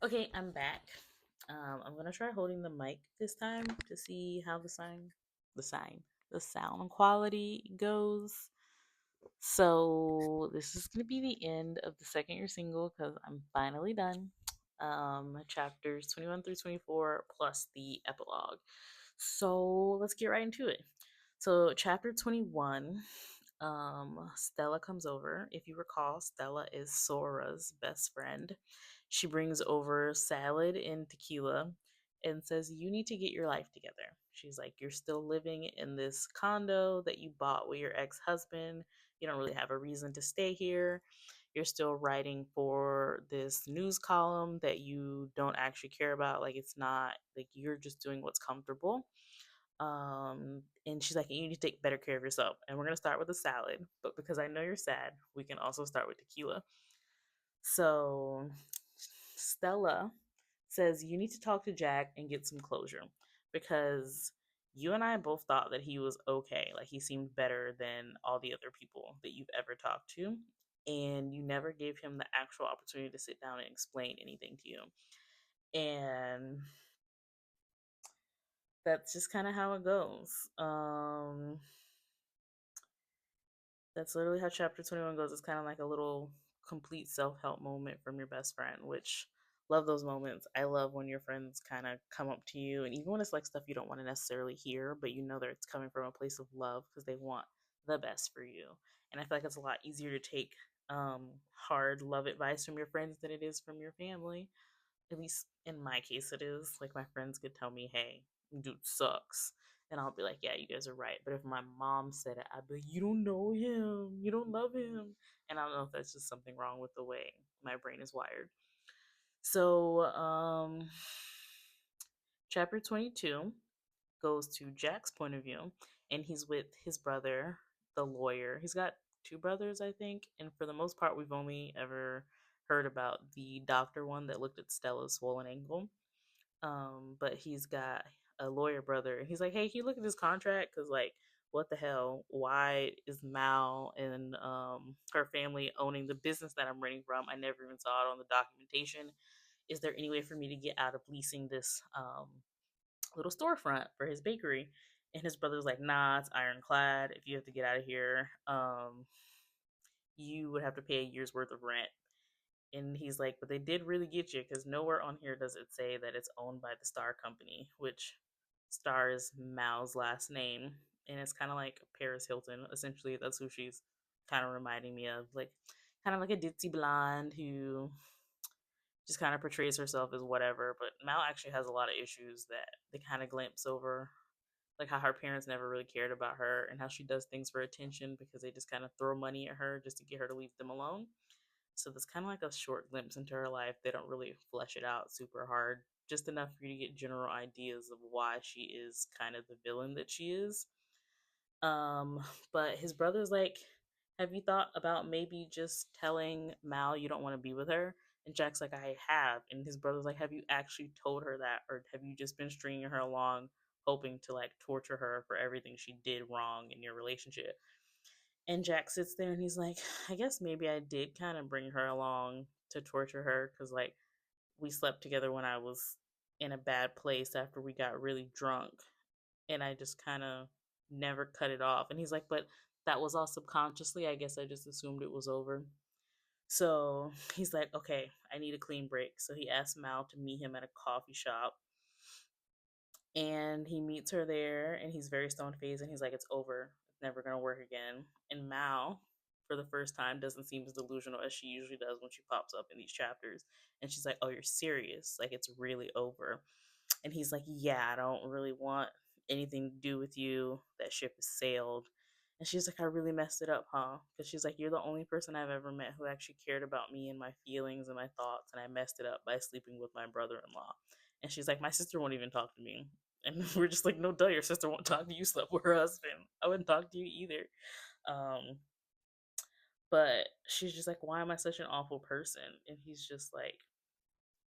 Okay, I'm back. I'm gonna try holding the mic this time to see how the sign, the sound quality goes. So this is gonna be the end of the second year single because I'm finally done. Chapters 21 through 24 plus the epilogue. So let's get right into it. So chapter 21, Stella comes over. If you recall, Stella is Sora's best friend. She brings over salad and tequila and says, "You need to get your life together." She's like, "You're still living in this condo that you bought with your ex husband. You don't really have a reason to stay here. You're still writing for this news column that you don't actually care about. Like, it's not like you're just doing what's comfortable." And she's like, "You need to take better care of yourself. And we're going to start with a salad. But because I know you're sad, we can also start with tequila." So Stella says, "You need to talk to Jack and get some closure because you and I both thought that he was okay. Like, he seemed better than all the other people that you've ever talked to. And you never gave him the actual opportunity to sit down and explain anything to you." And that's just kind of how it goes. That's literally how chapter 21 goes. It's kind of like a little complete self-help moment from your best friend, which love those moments. I love when your friends kind of come up to you, and even when it's like stuff you don't want to necessarily hear, but you know that it's coming from a place of love because they want the best for you. And I feel like it's a lot easier to take hard love advice from your friends than it is from your family. At least in my case, it is. Like, my friends could tell me, "Hey, dude sucks." And I'll be like, "Yeah, you guys are right." But if my mom said it, I'd be like, "You don't know him. You don't love him." And I don't know if that's just something wrong with the way my brain is wired. So, chapter 22 goes to Jack's point of view, and he's with his brother, the lawyer. He's got two brothers, I think, and for the most part, we've only ever heard about the doctor one that looked at Stella's swollen ankle. But he's got a lawyer brother, and he's like, "Hey, can you look at this contract? Because, like, what the hell? Why is Mal and her family owning the business that I'm renting from? I never even saw it on the documentation. Is there any way for me to get out of leasing this little storefront for his bakery?" And his brother's like, "Nah, it's ironclad. If you have to get out of here, you would have to pay a year's worth of rent." And he's like, "But they did really get you because nowhere on here does it say that it's owned by the Star Company," which Star is Mal's last name. And it's kind of like Paris Hilton. Essentially, that's who she's kind of reminding me of. Like, kind of like a ditzy blonde who just kind of portrays herself as whatever. But Mal actually has a lot of issues that they kind of glimpse over. Like how her parents never really cared about her and how she does things for attention because they just kind of throw money at her just to get her to leave them alone. So that's kind of like a short glimpse into her life. They don't really flesh it out super hard, just enough for you to get general ideas of why she is kind of the villain that she is. Um, but his brother's like, "Have you thought about maybe just telling Mal you don't want to be with her?" And Jack's like, "I have." And his brother's like, "Have you actually told her that? Or have you just been stringing her along, hoping to like torture her for everything she did wrong in your relationship?" And Jack sits there and he's like, "I guess maybe I did kind of bring her along to torture her because, like, we slept together when I was in a bad place after we got really drunk. And I just kind of never cut it off." And he's like, "But that was all subconsciously. I guess I just assumed it was over." So he's like, "Okay, I need a clean break." So he asks Mal to meet him at a coffee shop, and he meets her there, and he's very stone faced, and he's like, "It's over. It's never gonna work again." And Mal, for the first time, doesn't seem as delusional as she usually does when she pops up in these chapters. And she's like, "Oh, you're serious? Like, it's really over?" And he's like, "Yeah, I don't really want anything to do with you. That ship has sailed." And she's like, "I really messed it up, huh?" Because she's like, "You're the only person I've ever met who actually cared about me and my feelings and my thoughts, and I messed it up by sleeping with my brother-in-law." And she's like, "My sister won't even talk to me." And we're just like, "No, duh, your sister won't talk to you. Slept with her husband. I wouldn't talk to you either." Um, but she's just like, "Why am I such an awful person?" And he's just like,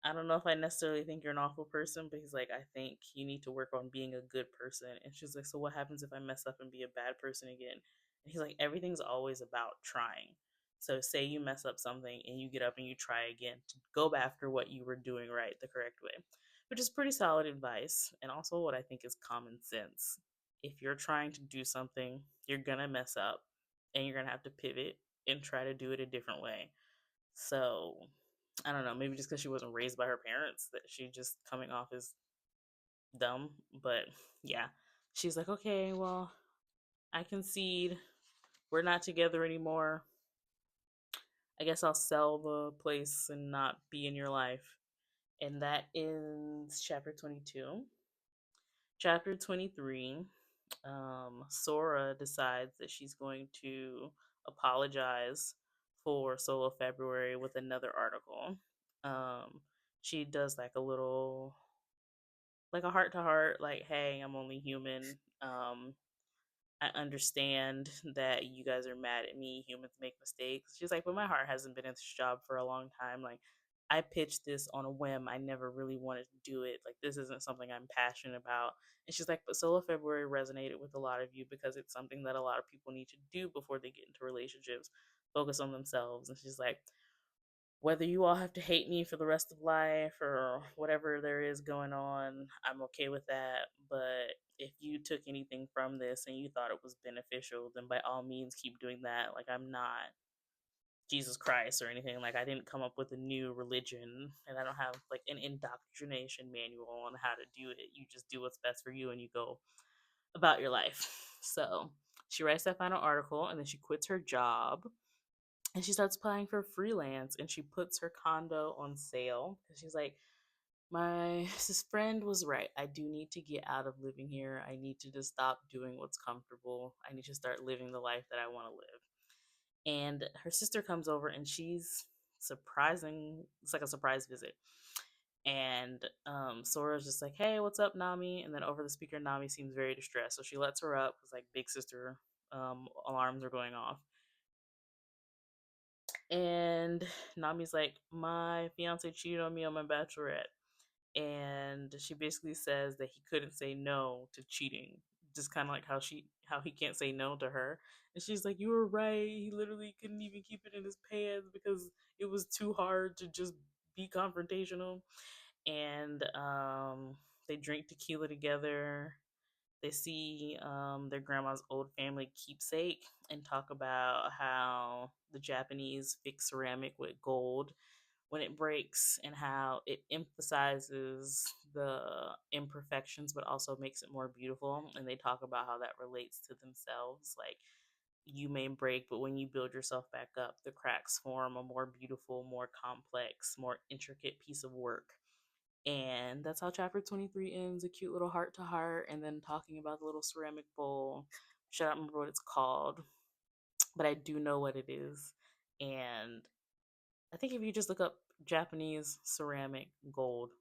"I don't know if I necessarily think you're an awful person," but he's like, "I think you need to work on being a good person." And she's like, "So what happens if I mess up and be a bad person again?" And he's like, "Everything's always about trying. So say you mess up something and you get up and you try again to go after what you were doing right the correct way, which is pretty solid advice and also what I think is common sense. If you're trying to do something, you're gonna mess up and you're gonna have to pivot and try to do it a different way. So I don't know, maybe just because she wasn't raised by her parents that she just coming off as dumb. But yeah, she's like, okay, well, I concede. We're not together anymore. I guess I'll sell the place and not be in your life. And that ends chapter 22. Chapter 23, Sora decides that she's going to apologize for Solo February with another article. She does like a little, like a heart to heart, like, hey, I'm only human. Um, I understand that you guys are mad at me. Humans make mistakes. She's like, but my heart hasn't been in this job for a long time. Like, I pitched this on a whim. I never really wanted to do it. Like, this isn't something I'm passionate about. And she's like, but Solo February resonated with a lot of you because it's something that a lot of people need to do before they get into relationships, focus on themselves. And she's like, whether you all have to hate me for the rest of life or whatever there is going on, I'm okay with that. But if you took anything from this and you thought it was beneficial, then by all means keep doing that. Like, I'm not Jesus Christ or anything. Like, I didn't come up with a new religion and I don't have like an indoctrination manual on how to do it. You just do what's best for you and you go about your life. So she writes that final article and then she quits her job and she starts applying for freelance and she puts her condo on sale because she's like, my this friend was right. I do need to get out of living here. I need to just stop doing what's comfortable. I need to start living the life that I want to live. And her sister comes over and she's surprising. It's like a surprise visit. And Sora's just like, hey, what's up, Nami? And then over the speaker, Nami seems very distressed. So she lets her up because like big sister alarms are going off. And Nami's like, my fiance cheated on me on my bachelorette. And she basically says that he couldn't say no to cheating. Just kind of like how he can't say no to her. And she's like, you were right. He literally couldn't even keep it in his pants because it was too hard to just be confrontational. And they drink tequila together. They see their grandma's old family keepsake and talk about how the Japanese fix ceramic with gold when it breaks and how it emphasizes the imperfections but also makes it more beautiful. And they talk about how that relates to themselves. Like, you may break, but when you build yourself back up, the cracks form a more beautiful, more complex, more intricate piece of work. And that's how chapter 23 ends, a cute little heart to heart, and then talking about the little ceramic bowl. I don't remember what it's called, but I do know what it is. And I think if you just look up Japanese ceramic gold,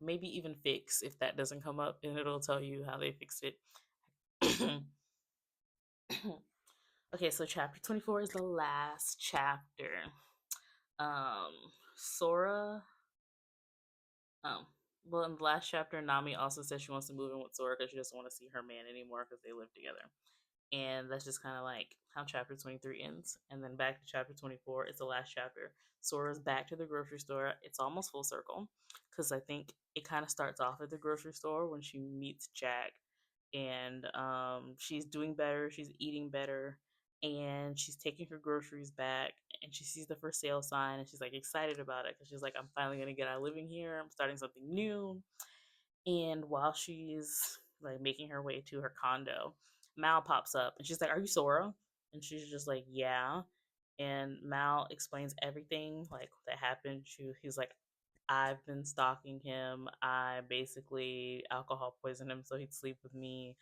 maybe even fix, if that doesn't come up, and it'll tell you how they fixed it. Okay, so chapter 24 is the last chapter. Um, Sora. Um, well, in the last chapter, Nami also says she wants to move in with Sora because she doesn't want to see her man anymore because they live together. And that's just kind of like how chapter 23 ends. And then back to chapter 24, it's the last chapter. Sora's back to the grocery store. It's almost full circle because I think it kind of starts off at the grocery store when she meets Jack. And she's doing better, she's eating better, and she's taking her groceries back. And she sees the for sale sign and she's like excited about it because she's like, I'm finally going to get out living here. I'm starting something new. And while she's like making her way to her condo, Mal pops up and she's like, are you Sora? And she's just like, yeah. And Mal explains everything like that happened. He's like, I've been stalking him. I basically alcohol poisoned him so he'd sleep with me.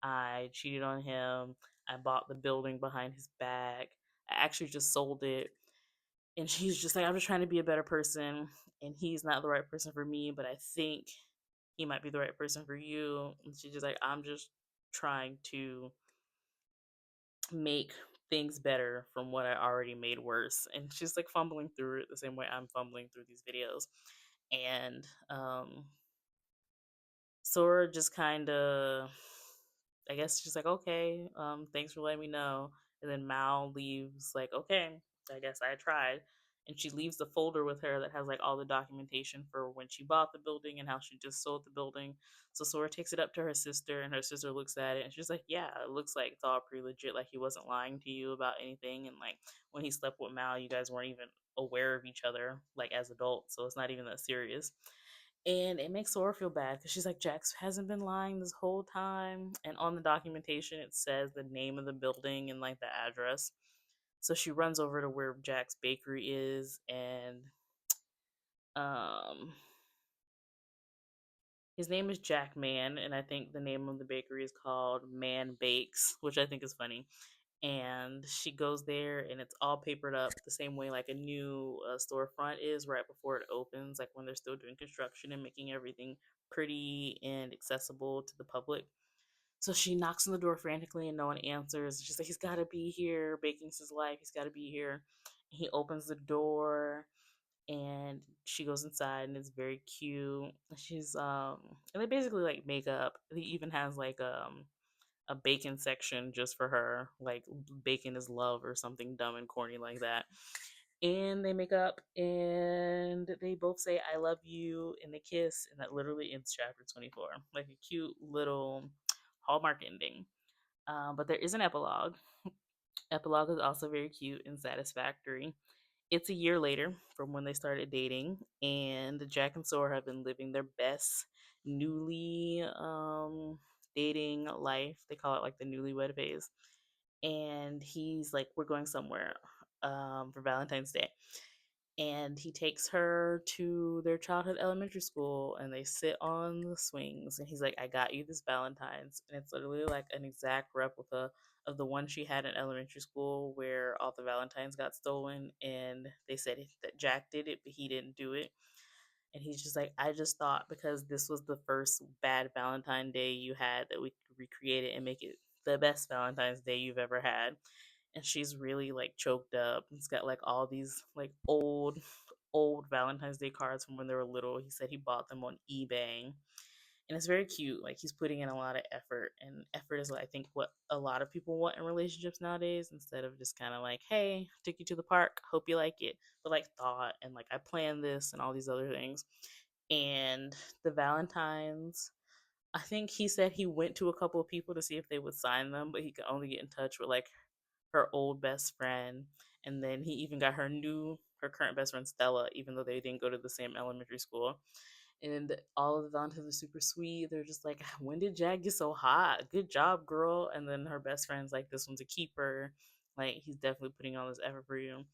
I cheated on him. I bought the building behind his back. I actually just sold it. And she's just like, I'm just trying to be a better person. And he's not the right person for me, but I think he might be the right person for you. And she's just like, I'm just trying to make things better from what I already made worse. And she's like fumbling through it the same way I'm fumbling through these videos. And Sora just kind of, I guess she's like, okay, thanks for letting me know. And then Mal leaves like, okay. I guess I tried. And she leaves the folder with her that has like all the documentation for when she bought the building and how she just sold the building. So Sora takes it up to her sister, and her sister looks at it and she's like, "Yeah, it looks like it's all pretty legit. Like he wasn't lying to you about anything. And like when he slept with Mal, you guys weren't even aware of each other like as adults. So it's not even that serious." And it makes Sora feel bad because she's like, "Jax hasn't been lying this whole time." And on the documentation, it says the name of the building and like the address. So she runs over to where Jack's bakery is, and um, his name is Jack Man, and I think the name of the bakery is called Man Bakes, which I think is funny. And she goes there, and it's all papered up the same way like a new storefront is right before it opens, like when they're still doing construction and making everything pretty and accessible to the public. So she knocks on the door frantically and no one answers. She's like, "He's got to be here. Baking's his life. He's got to be here." He opens the door and she goes inside and it's very cute. She's and they basically like make up. He even has like a bacon section just for her, like bacon is love or something dumb and corny like that. And they make up and they both say "I love you" and they kiss, and that literally ends chapter 24. Like a cute little Hallmark ending. But there is an epilogue. Epilogue is also very cute and satisfactory. It's a year later from when they started dating, and Jack and Sora have been living their best newly dating life. They call it like the newlywed phase. And he's like, "We're going somewhere for Valentine's Day." And he takes her to their childhood elementary school and they sit on the swings, and he's like, "I got you this Valentine's." And it's literally like an exact replica of the one she had in elementary school where all the Valentines got stolen, and they said that Jack did it but he didn't do it. And he's just like, "I just thought because this was the first bad Valentine Day you had that we could recreate it and make it the best Valentine's Day you've ever had." And she's really like choked up. It's got like all these like old Valentine's Day cards from when they were little. He said he bought them on eBay. And it's very cute. Like he's putting in a lot of effort. And effort is, I think, what a lot of people want in relationships nowadays, instead of just kind of like, "Hey, took you to the park. Hope you like it." But like thought and like, "I planned this," and all these other things. And the Valentines, I think he said he went to a couple of people to see if they would sign them, but he could only get in touch with like her old best friend. And then he even got her current best friend Stella, even though they didn't go to the same elementary school. And all of the Valentines are super sweet. They're just like, "When did Jack get so hot? Good job, girl." And then her best friend's like, "This one's a keeper. Like, he's definitely putting all this effort for you."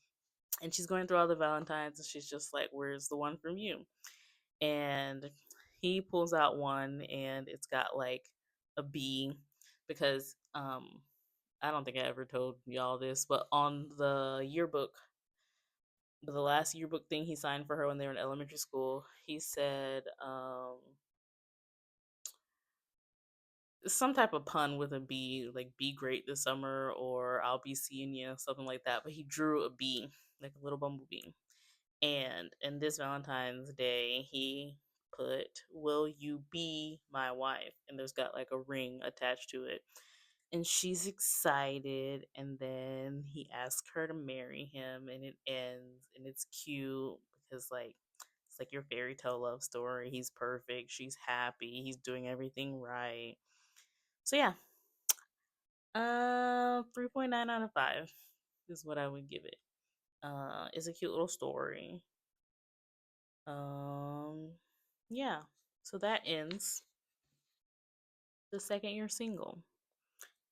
And she's going through all the Valentines and she's just like, "Where's the one from you?" And he pulls out one and it's got like a bee, because I don't think I ever told y'all this, but on the yearbook, the last yearbook thing he signed for her when they were in elementary school, he said some type of pun with a bee, like "be great this summer" or "I'll be seeing you," something like that. But he drew a bee, like a little bumblebee. And in this Valentine's Day, he put, "Will you be my wife?" And there's got like a ring attached to it. And she's excited, and then he asks her to marry him, and it ends, and it's cute because like it's like your fairy tale love story. He's perfect, she's happy, he's doing everything right. So yeah, 3.9 out of 5 is what I would give it. It's a cute little story. Um, yeah. So that ends the second year single.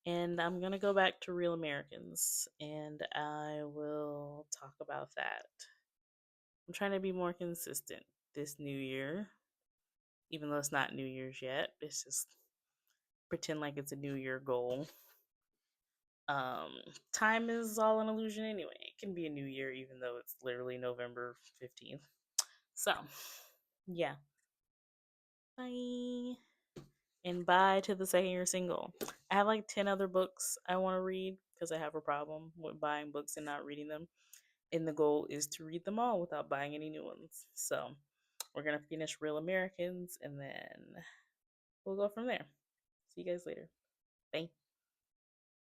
And I'm going to go back to Real Americans and I will talk about that. I'm trying to be more consistent this new year, even though it's not New Year's yet. It's just pretend like it's a New Year goal. Um, Time is all an illusion anyway. It can be a new year even though it's literally November 15th. So, yeah. Bye. And bye to the second year single. I have like 10 other books I want to read because I have a problem with buying books and not reading them. And the goal is to read them all without buying any new ones. So we're going to finish Real Americans and then we'll go from there. See you guys later. Bye.